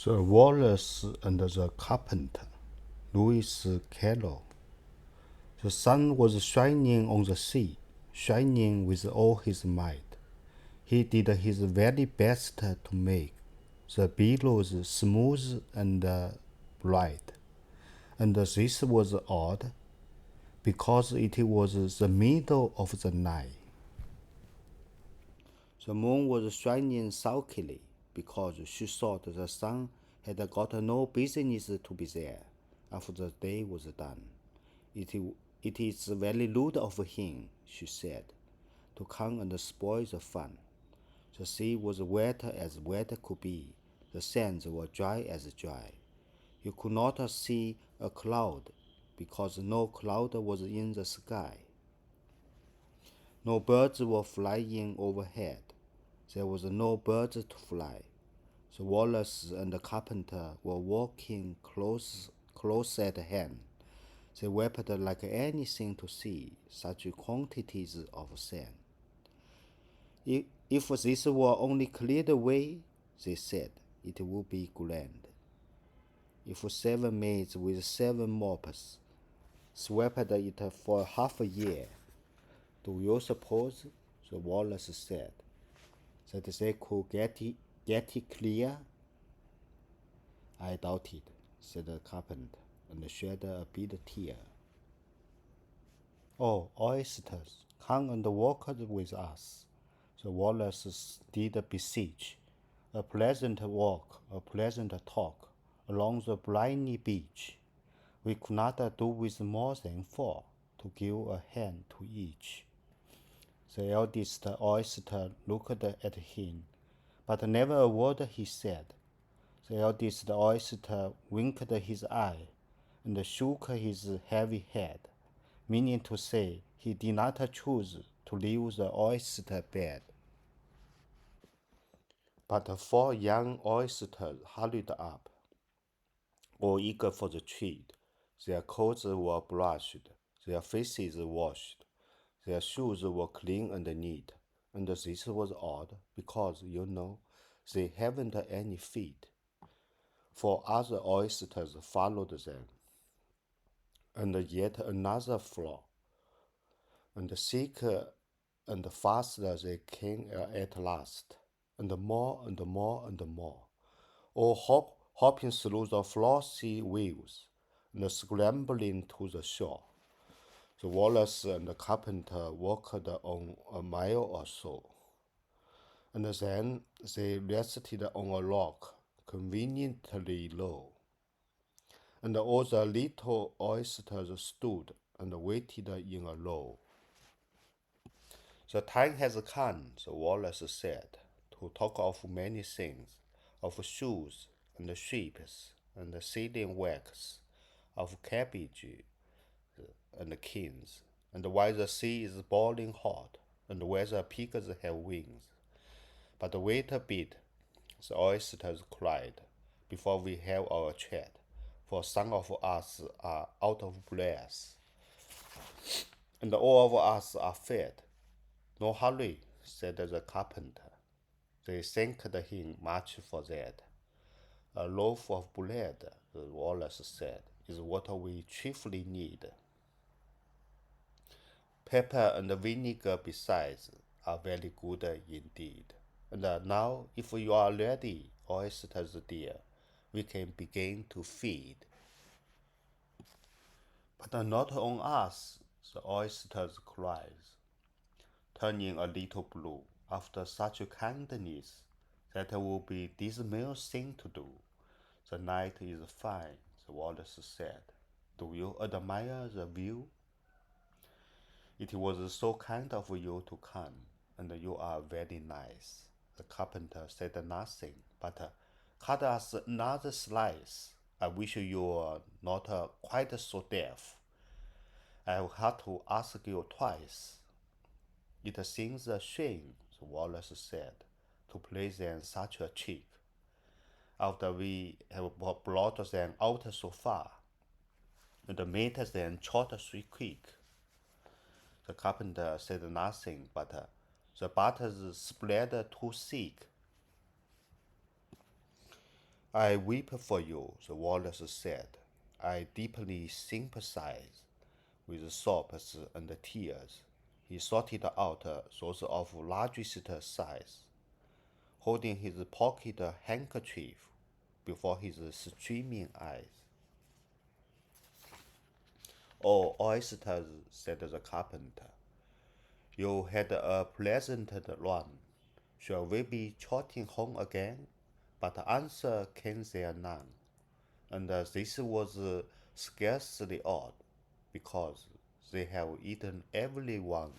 The Walrus and the Carpenter, Lewis Carroll. The sun was shining on the sea, shining with all his might. He did his very best to make the billows smooth and bright. And this was odd, because it was the middle of the night. The moon was shining sulkily, because she thought the sun had got no business to be there after the day was done. It is very rude of him, she said, to come and spoil the fun. The sea was wet as wet could be. The sands were dry as dry. You could not see a cloud, because no cloud was in the sky. No birds were flying overhead. There was no bird to fly. The Walrus and the Carpenter were walking close at hand. They wept like anything to see such quantities of sand. If this were only cleared away, they said, it would be grand. If 7 maids with 7 mops swept it for half a year, do you suppose, the Walrus said, that they could get it clear? I doubt it, said the Carpenter, and shed a big tear. Oh, oysters, come and walk with us, the Walrus did beseech. A pleasant walk, a pleasant talk, along the briny beach. We could not do with more than 4, to give a hand to each. The eldest oyster looked at him, but never a word he said. The eldest oyster winked his eye, and shook his heavy head, meaning to say he did not choose to leave the oyster bed. But 4 young oysters hurried up, all eager for the treat. Their coats were brushed, their faces washed, their shoes were clean and neat, and this was odd, because, they haven't any feet. 4 other oysters followed them, and yet another 4, and thicker and faster they came at last, and more and more and more, all hopping through the flossy waves, and scrambling to the shore. The Walrus and the Carpenter walked on a mile or so, and then they rested on a rock conveniently low, and all the little oysters stood and waited in a row. The time has come, the Walrus said, to talk of many things, of shoes and ships and sealing wax, of cabbage and kings, and why the sea is boiling hot, and whether pigs have wings. But wait a bit, the oysters cried, before we have our chat, for some of us are out of breath, and all of us are fed. No hurry, said the Carpenter. They thanked him much for that. A loaf of bread, the Walrus said, is what we chiefly need. Pepper and vinegar besides are very good indeed. And now, if you are ready, oysters dear, we can begin to feed. But not on us, the oysters cried, turning a little blue. After such kindness, that would be dismal thing to do. The night is fine, the Walrus said. Do you admire the view? It was so kind of you to come, and you are very nice. The Carpenter said nothing, but cut us another slice. I wish you were not quite so deaf. I have had to ask you twice. It seems a shame, the Walrus said, to play them such a trick, after we have brought them out so far, and made them trot so quick. The Carpenter said nothing, but the butters spread too thick. I weep for you, the walrus said. I deeply sympathize with sobs and tears. He sorted out those of largest size, holding his pocket handkerchief before his streaming eyes. "Oh, oysters," said the carpenter, "you had a pleasant run. Shall we be trotting home again?" But answer came there none, and this was scarcely odd, because they have eaten every one